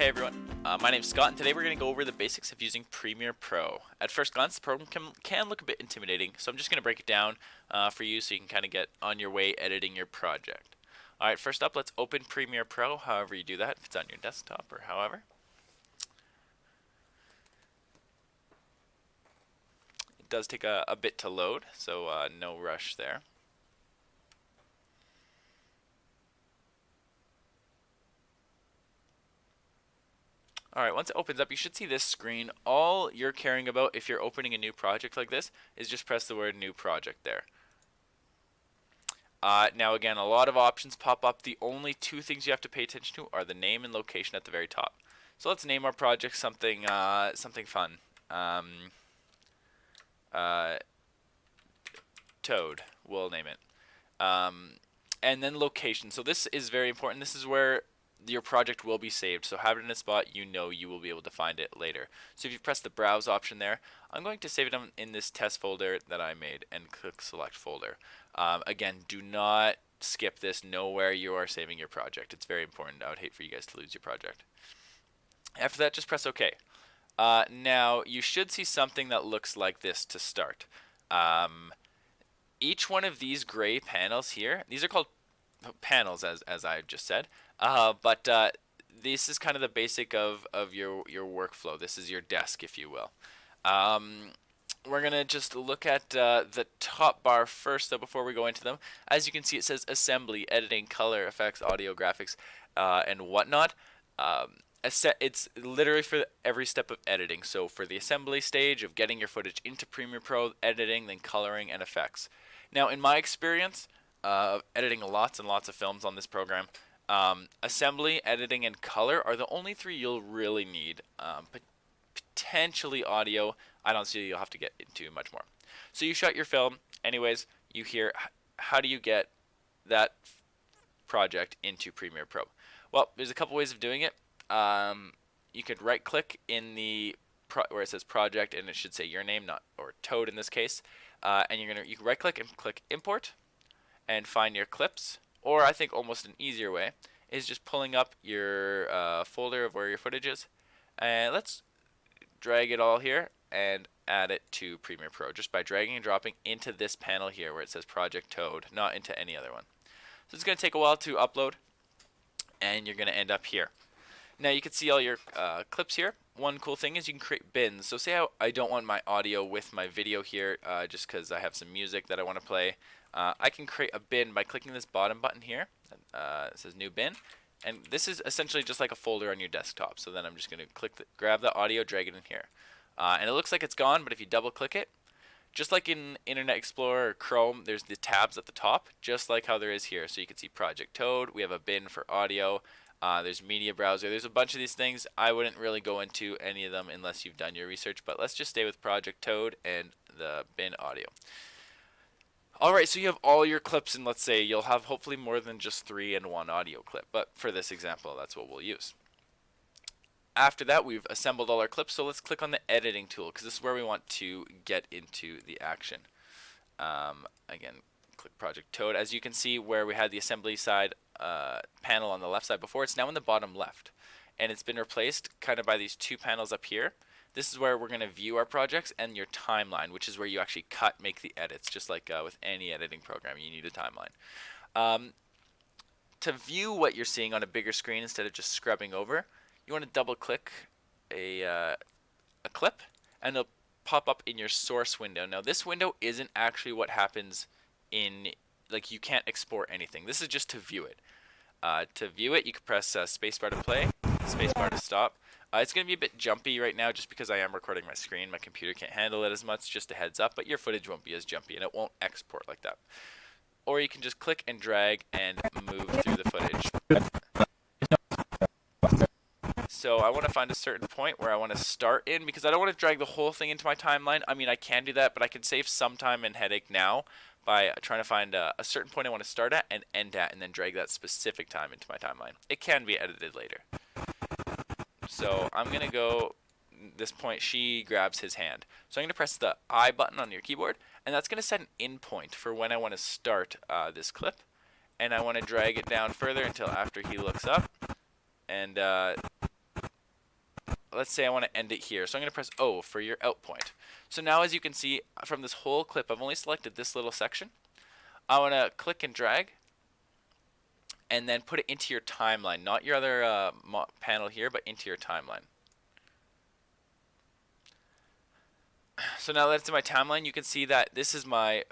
Hey everyone, my name's Scott, and today we're going to go over the basics of using Premiere Pro. At first glance, the program can look a bit intimidating, so I'm just going to break it down for you so you can kind of get on your way editing your project. Alright, first up, let's open Premiere Pro, however you do that, if it's on your desktop or however. It does take a bit to load, so no rush there. Alright, once it opens up, you should see this screen. All you're caring about if you're opening a new project like this is just press the word new project there. Now again, a lot of options pop up. The only two things you have to pay attention to are the name and location at the very top. So let's name our project something something fun. Toad, we'll name it. And then location. So this is very important. This is where your project will be saved, so have it in a spot you know you will be able to find it later. So if you press the browse option there, I'm going to save it in this test folder that I made and click select folder. Again, do not skip this. Know where you are saving your project. It's very important. I would hate for you guys to lose your project. After that, just press OK. Now you should see something that looks like this to start. Each one of these gray panels here, these are called panels as I just said, but this is kind of the basic of your workflow. This is your desk, if you will. We're gonna just look at the top bar first though before we go into them. As you can see, it says assembly, editing, color, effects, audio, graphics, and whatnot. It's literally for every step of editing. So for the assembly stage of getting your footage into Premiere Pro, editing, then coloring and effects. Now in my experience, editing lots and lots of films on this program, assembly, editing, and color are the only three you'll really need. Potentially audio, I don't see you'll have to get into much more. So you shot your film, anyways, you hear how do you get that project into Premiere Pro? Well, there's a couple ways of doing it. You could right click in the where it says project, and it should say your name, or Toad in this case, and you can right click and click import and find your clips. Or I think almost an easier way is just pulling up your folder of where your footage is, and let's drag it all here and add it to Premiere Pro just by dragging and dropping into this panel here where it says Project Toad, not into any other one. So it's going to take a while to upload, and you're going to end up here. Now you can see all your clips here. One cool thing is you can create bins. So say I don't want my audio with my video here just because I have some music that I want to play. I can create a bin by clicking this bottom button here. It says new bin, and this is essentially just like a folder on your desktop. So then I'm just going to grab the audio, drag it in here, and it looks like it's gone. But if you double click it, just like in Internet Explorer or Chrome, there's the tabs at the top, just like how there is here. So you can see Project Toad. We have a bin for audio. There's Media Browser. There's a bunch of these things. I wouldn't really go into any of them unless you've done your research, but let's just stay with Project Toad and the bin audio. Alright, so you have all your clips, and let's say you'll have hopefully more than just 3 in one audio clip, but for this example, that's what we'll use. After that, we've assembled all our clips, so let's click on the editing tool, because this is where we want to get into the action. Again, click Project Toad. As you can see, where we had the assembly side panel on the left side before, it's now in the bottom left, and it's been replaced kind of by these two panels up here. This is where we're going to view our projects, and your timeline, which is where you actually make the edits, just like with any editing program, you need a timeline. To view what you're seeing on a bigger screen instead of just scrubbing over, you want to double click a clip, and it'll pop up in your source window. Now this window isn't actually what happens in, like, you can't export anything. This is just to view it. To view it, you can press spacebar to play, spacebar to stop. It's going to be a bit jumpy right now just because I am recording my screen. My computer can't handle it as much, just a heads up, but your footage won't be as jumpy and it won't export like that. Or you can just click and drag and move through the footage. So I want to find a certain point where I want to start in, because I don't want to drag the whole thing into my timeline. I mean, I can do that, but I can save some time and headache now by trying to find a certain point I want to start at and end at, and then drag that specific time into my timeline. It can be edited later. So I'm going to go this point, she grabs his hand. So I'm going to press the I button on your keyboard, and that's going to set an in point for when I want to start this clip. And I want to drag it down further until after he looks up. And let's say I want to end it here. So I'm going to press O for your out point. So now as you can see from this whole clip, I've only selected this little section. I want to click and drag and then put it into your timeline, not your other panel here, but into your timeline. So now that it's in my timeline, you can see that this is my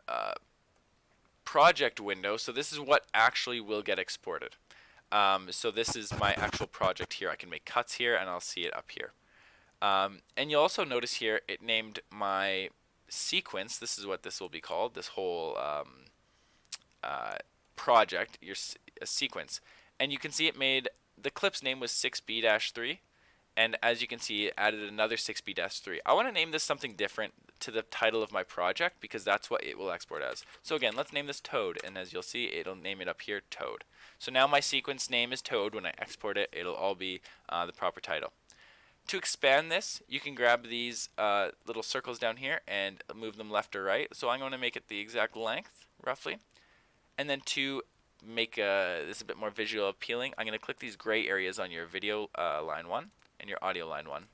project window. So this is what actually will get exported. So this is my actual project here. I can make cuts here, and I'll see it up here. And you'll also notice here it named my sequence. This is what this will be called, this whole project, a sequence. And you can see it made, the clip's name was 6B-3. And as you can see, it added another 6B-3. I want to name this something different to the title of my project because that's what it will export as. So again, let's name this Toad. And as you'll see, it'll name it up here Toad. So now my sequence name is Toad. When I export it, it'll all be the proper title. To expand this, you can grab these little circles down here and move them left or right. So I'm going to make it the exact length, roughly. And then to make this a bit more visual appealing, I'm going to click these gray areas on your video line 1 and your audio line 1.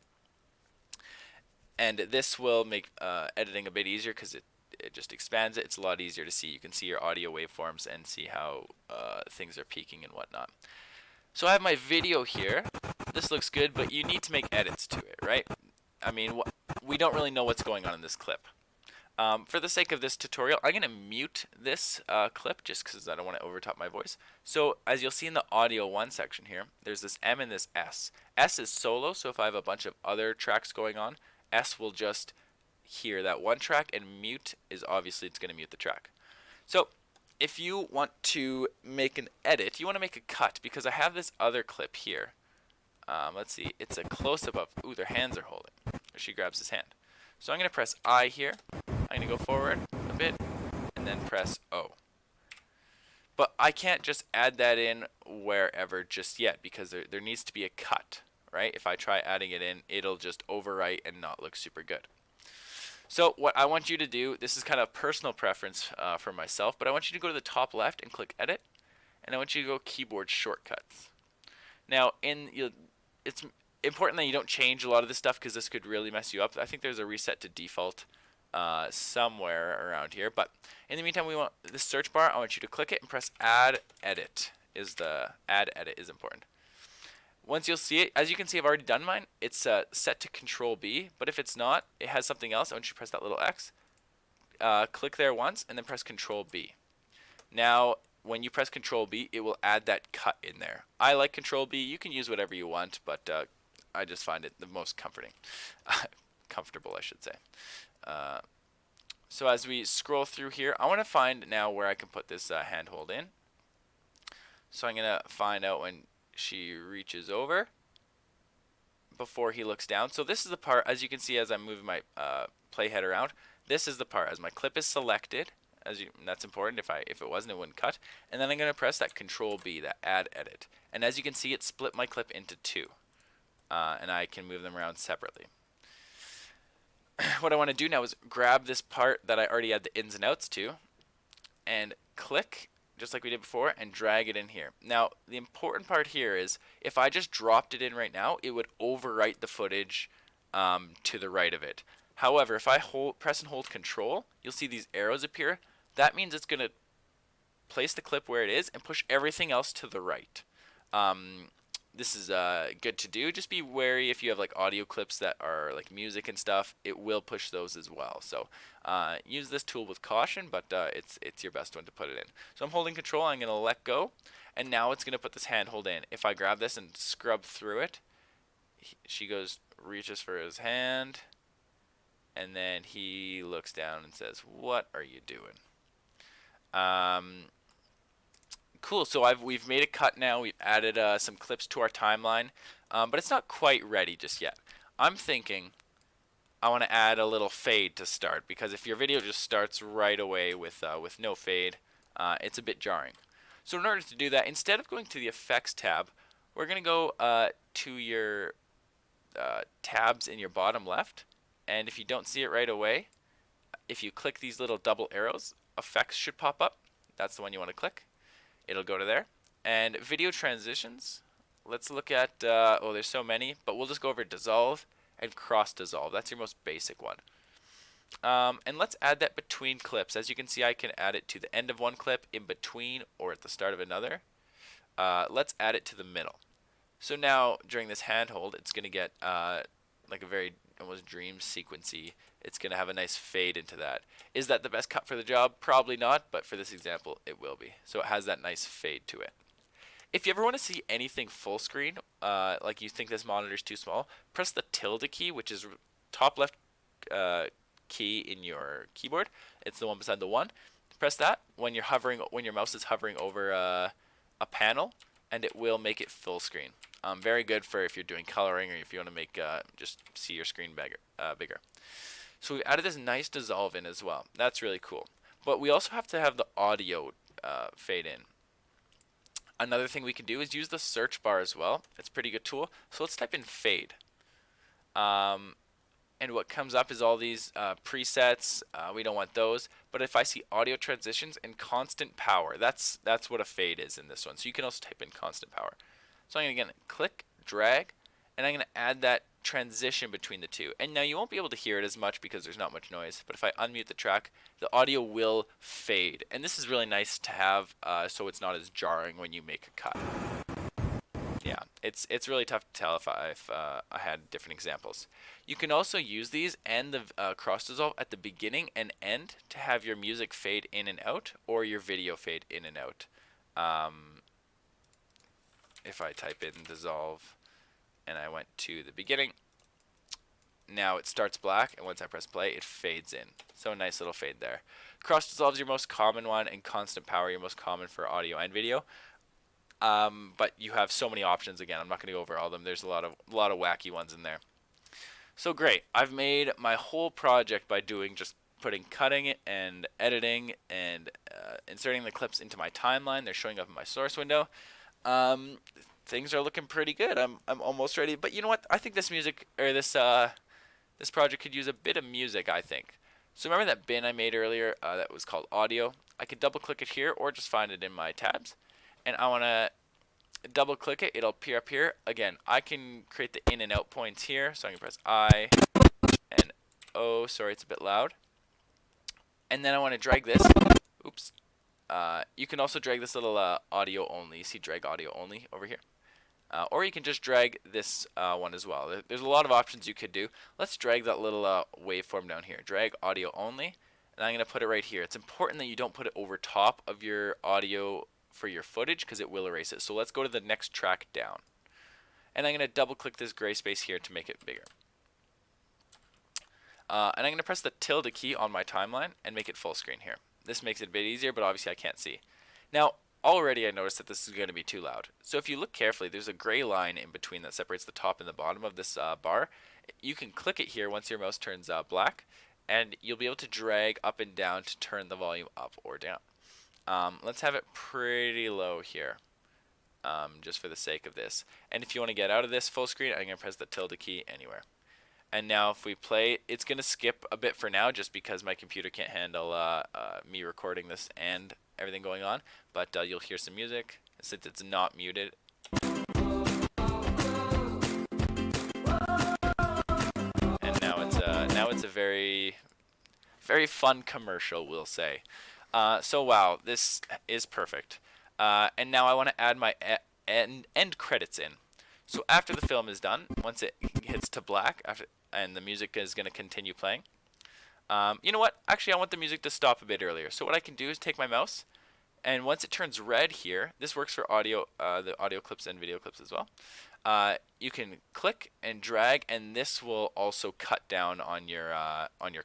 And this will make editing a bit easier because it just expands it. It's a lot easier to see. You can see your audio waveforms and see how things are peaking and whatnot. So I have my video here. This looks good, but you need to make edits to it, right? I mean, we don't really know what's going on in this clip. For the sake of this tutorial, I'm going to mute this clip just because I don't want to overtop my voice. So as you'll see in the audio 1 section here, there's this M and this S. S is solo, so if I have a bunch of other tracks going on, S will just hear that one track, and mute is obviously it's going to mute the track. So if you want to make an edit, you want to make a cut, because I have this other clip here. Let's see, it's a close-up of, ooh, their hands are holding. She grabs his hand. So I'm going to press I here. I'm going to go forward a bit and then press O. But I can't just add that in wherever just yet because there needs to be a cut, right? If I try adding it in, it'll just overwrite and not look super good. So what I want you to do, this is kind of personal preference for myself, but I want you to go to the top left and click Edit, and I want you to go Keyboard Shortcuts. Now, it's important that you don't change a lot of this stuff because this could really mess you up. I think there's a reset to default somewhere around here, but in the meantime, we want this search bar. I want you to click it and press Add Edit. Add Edit is important. Once you'll see it, as you can see, I've already done mine. It's set to Control B, but if it's not, it has something else. I want you to press that little X. Click there once, and then press Control B. Now, when you press Control B, it will add that cut in there. I like Control B. You can use whatever you want, but I just find it the most comforting. Comfortable, I should say. So as we scroll through here, I want to find now where I can put this handhold in. So I'm going to find out when she reaches over before he looks down. So this is the part, as you can see as I'm moving my playhead around, this is the part as my clip is selected. That's important. If it wasn't, it wouldn't cut. And then I'm going to press that Control B, that Add Edit. And as you can see, it split my clip into 2. And I can move them around separately. What I want to do now is grab this part that I already had the ins and outs to and click, just like we did before, and drag it in here. Now, the important part here is if I just dropped it in right now, it would overwrite the footage to the right of it. However, if I press and hold Control, you'll see these arrows appear. That means it's going to place the clip where it is and push everything else to the right. This is good to do. Just be wary if you have like audio clips that are like music and stuff. It will push those as well. So use this tool with caution, but it's your best one to put it in. So I'm holding Control. I'm going to let go, and now it's going to put this handhold in. If I grab this and scrub through it, she reaches for his hand, and then he looks down and says, "What are you doing?" Cool, so we've made a cut now. We've added some clips to our timeline, but it's not quite ready just yet. I'm thinking I want to add a little fade to start, because if your video just starts right away with no fade, it's a bit jarring. So in order to do that, instead of going to the Effects tab, we're going to go to your tabs in your bottom left, and if you don't see it right away, if you click these little double arrows, Effects should pop up. That's the one you want to click. It'll go to there. And video transitions, let's look at, oh, there's so many, but we'll just go over dissolve and cross dissolve. That's your most basic one. And let's add that between clips. As you can see, I can add it to the end of one clip, in between, or at the start of another. Let's add it to the middle. So now, during this handhold, it's going to get like a very almost dream sequency. It's going to have a nice fade into that. Is that the best cut for the job? Probably not, but for this example, it will be. So it has that nice fade to it. If you ever want to see anything full screen, like you think this monitor is too small, press the tilde key, which is top left key in your keyboard. It's the one beside the 1. Press that when you're hovering, when your mouse is hovering over a panel, and it will make it full screen. Very good for if you're doing coloring or if you want to make just see your screen bigger. So we've added this nice dissolve in as well. That's really cool. But we also have to have the audio fade in. Another thing we can do is use the search bar as well. It's a pretty good tool. So let's type in fade. And what comes up is all these presets. We don't want those. But if I see audio transitions and constant power, that's what a fade is in this one. So you can also type in constant power. So I'm going to again click, drag, and I'm going to add that transition between the two. And now you won't be able to hear it as much because there's not much noise. But if I unmute the track, the audio will fade. And this is really nice to have so it's not as jarring when you make a cut. Yeah, it's really tough to tell if I had different examples. You can also use these and the cross dissolve at the beginning and end to have your music fade in and out, or your video fade in and out. If I type in dissolve and I went to the beginning, now it starts black, and once I press play, it fades in. So a nice little fade there. Cross dissolve is your most common one, and constant power your most common for audio and video. But you have so many options. Again, I'm not going to go over all of them. There's a lot of wacky ones in there. So great. I've made my whole project by putting cutting and editing and inserting the clips into my timeline. They're showing up in my source window. Things are looking pretty good. I'm almost ready. But you know what? I think this music, or this project could use a bit of music, I think. So remember that bin I made earlier that was called audio? I could double click it here or just find it in my tabs. And I want to double click it. It'll appear up here. Again, I can create the in and out points here. So I can press I and O. Sorry, it's a bit loud. And then I want to drag this. Oops. You can also drag this little audio only. You see drag audio only over here. Or you can just drag this one as well. There's a lot of options you could do. Let's drag that little waveform down here. Drag audio only. And I'm going to put it right here. It's important that you don't put it over top of your audio for your footage because it will erase it. So let's go to the next track down. And I'm going to double click this gray space here to make it bigger. And I'm going to press the tilde key on my timeline and make it full screen here. This makes it a bit easier, but obviously I can't see. Now, already I noticed that this is going to be too loud. So if you look carefully, there's a gray line in between that separates the top and the bottom of this bar. You can click it here once your mouse turns black, and you'll be able to drag up and down to turn the volume up or down. Let's have it pretty low here, just for the sake of this. And if you want to get out of this full screen, I'm going to press the tilde key anywhere. And now if we play, it's going to skip a bit for now just because my computer can't handle me recording this and everything going on. But you'll hear some music since it's not muted. And now it's a very, very fun commercial, we'll say. So wow, this is perfect. And now I want to add my end credits in. So after the film is done, once it hits to black, and the music is going to continue playing, you know what? Actually, I want the music to stop a bit earlier. So what I can do is take my mouse, and once it turns red here, this works for audio, the audio clips and video clips as well. You can click and drag, and this will also cut down on your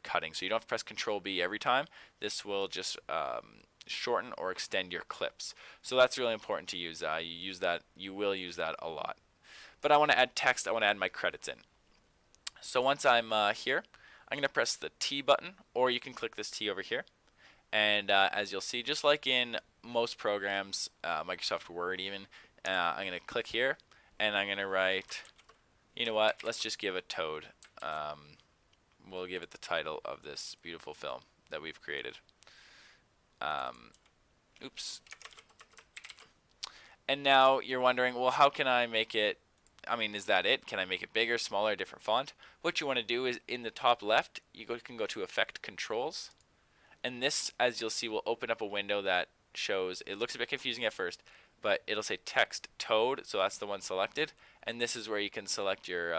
cutting. So you don't have to press Control B every time. This will just shorten or extend your clips. So that's really important to use. You will use that a lot. But I want to add text. I want to add my credits in. So once I'm here, I'm going to press the T button, or you can click this T over here. And as you'll see, just like in most programs, Microsoft Word even, I'm going to click here, and I'm going to write, you know what, let's just give a Toad. We'll give it the title of this beautiful film that we've created. Oops. And now you're wondering, well, how can I make it? I mean, is that it? Can I make it bigger, smaller, different font? What you want to do is in the top left, can go to Effect Controls, and this, as you'll see, will open up a window that shows. It looks a bit confusing at first, but it'll say Text Toad, so that's the one selected, and this is where you can select your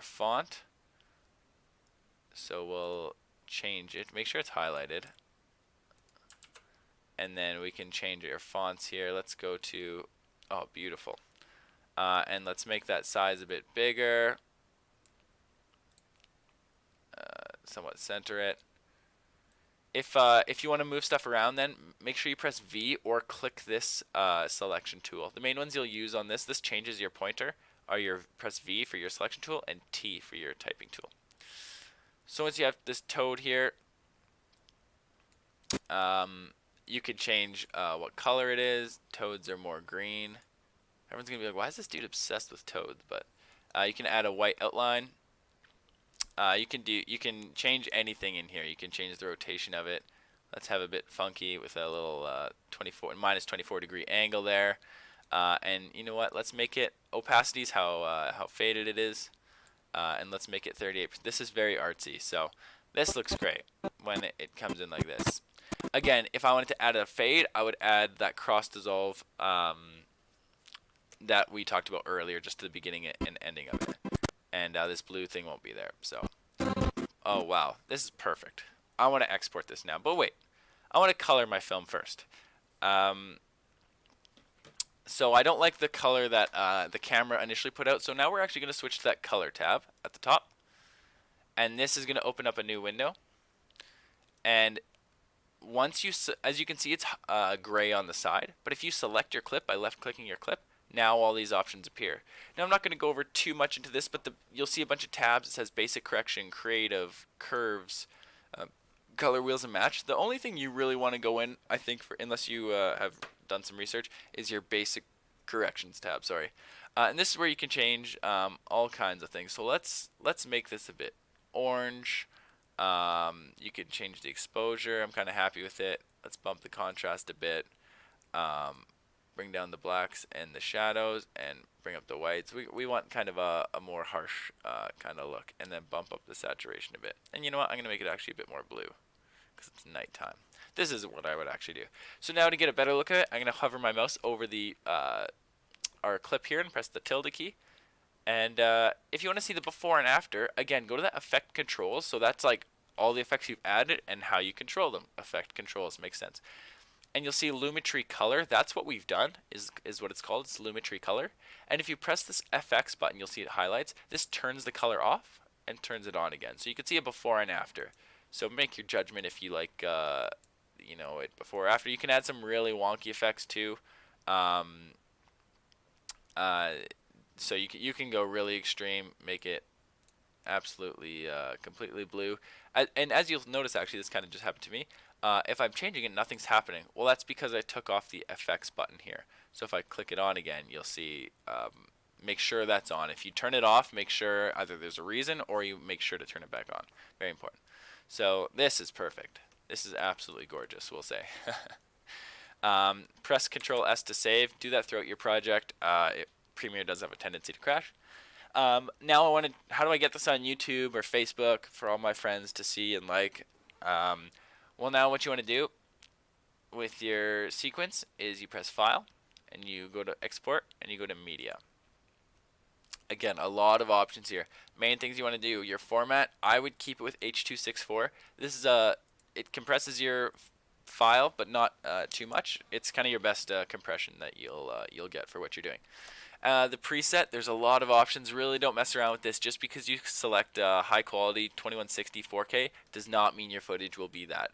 font. So we'll change it. Make sure it's highlighted. And then we can change your fonts here. Let's go to, oh, beautiful. And let's make that size a bit bigger. Somewhat center it. If you want to move stuff around, then make sure you press V or click this selection tool. The main ones you'll use on this changes your pointer, are your press V for your selection tool and T for your typing tool. So once you have this toad here, you can change what color it is. Toads are more green. Everyone's gonna be like, why is this dude obsessed with toads? But you can add a white outline. You can change anything in here. You can change the rotation of it. Let's have a bit funky with a little minus 24 degree angle there. And you know what? Let's make it opacity's how faded it is. And let's make it 38. This is very artsy, so this looks great when it comes in like this. Again, if I wanted to add a fade, I would add that cross dissolve that we talked about earlier, just to the beginning and ending of it. And this blue thing won't be there. So, oh wow, this is perfect. I want to export this now, but wait, I want to color my film first. So I don't like the color that the camera initially put out. So now we're actually going to switch to that color tab at the top, and this is going to open up a new window. And once as you can see, it's gray on the side. But if you select your clip by left-clicking your clip, now all these options appear. Now I'm not going to go over too much into this, but you'll see a bunch of tabs. It says Basic Correction, Creative, Curves, Color Wheels and Match. The only thing you really want to go in, I think, unless you have done some research, is your Basic Corrections tab. Sorry, and this is where you can change all kinds of things. So let's make this a bit orange. You can change the exposure. I'm kind of happy with it. Let's bump the contrast a bit. Bring down the blacks and the shadows, and bring up the whites. We want kind of a more harsh kind of look, and then bump up the saturation a bit. And you know what? I'm going to make it actually a bit more blue because it's nighttime. This is what I would actually do. So now to get a better look at it, I'm going to hover my mouse over the our clip here and press the tilde key. And if you want to see the before and after, again, go to that effect controls. So that's like all the effects you've added and how you control them. Effect controls makes sense. And you'll see Lumetri Color. That's what we've done, is what it's called. It's Lumetri Color. And if you press this FX button, you'll see it highlights. This turns the color off and turns it on again. So you can see a before and after. So make your judgment if you like, you know, it before or after. You can add some really wonky effects too. So you can go really extreme, make it absolutely completely blue. And as you'll notice, actually, this kind of just happened to me. If I'm changing it, nothing's happening. Well, that's because I took off the FX button here. So if I click it on again, you'll see, make sure that's on. If you turn it off, make sure either there's a reason or you make sure to turn it back on. Very important. So this is perfect. This is absolutely gorgeous, we'll say. Press Control S to save. Do that throughout your project. Premiere does have a tendency to crash. Now how do I get this on YouTube or Facebook for all my friends to see and like? Well, now what you want to do with your sequence is you press File, and you go to Export, and you go to Media. Again, a lot of options here. Main things you want to do, your format, I would keep it with H.264. This is it compresses your file, but not too much. It's kind of your best compression that you'll get for what you're doing. The preset, there's a lot of options. Really don't mess around with this. Just because you select high quality 2160 4K does not mean your footage will be that.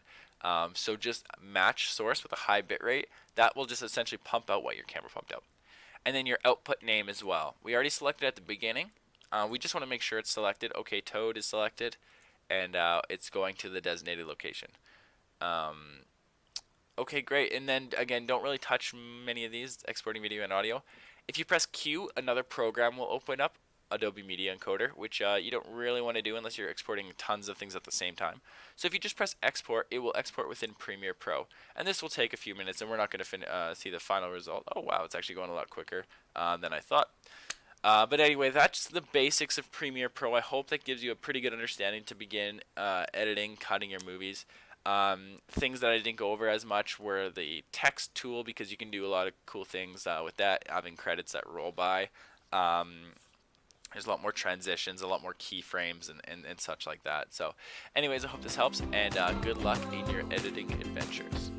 So just match source with a high bitrate. That will just essentially pump out what your camera pumped out. And then your output name as well. We already selected at the beginning. We just want to make sure it's selected. Okay, Toad is selected, and it's going to the designated location. Okay, great. And then again, don't really touch many of these, exporting video and audio. If you press Q, another program will open up. Adobe Media Encoder, which you don't really want to do unless you're exporting tons of things at the same time. So if you just press export, it will export within Premiere Pro. And this will take a few minutes, and we're not going to see the final result. Oh wow, it's actually going a lot quicker than I thought. But anyway, that's the basics of Premiere Pro. I hope that gives you a pretty good understanding to begin editing, cutting your movies. Things that I didn't go over as much were the text tool, because you can do a lot of cool things with that, having credits that roll by. There's a lot more transitions, a lot more keyframes, and such like that. So anyways, I hope this helps, and good luck in your editing adventures.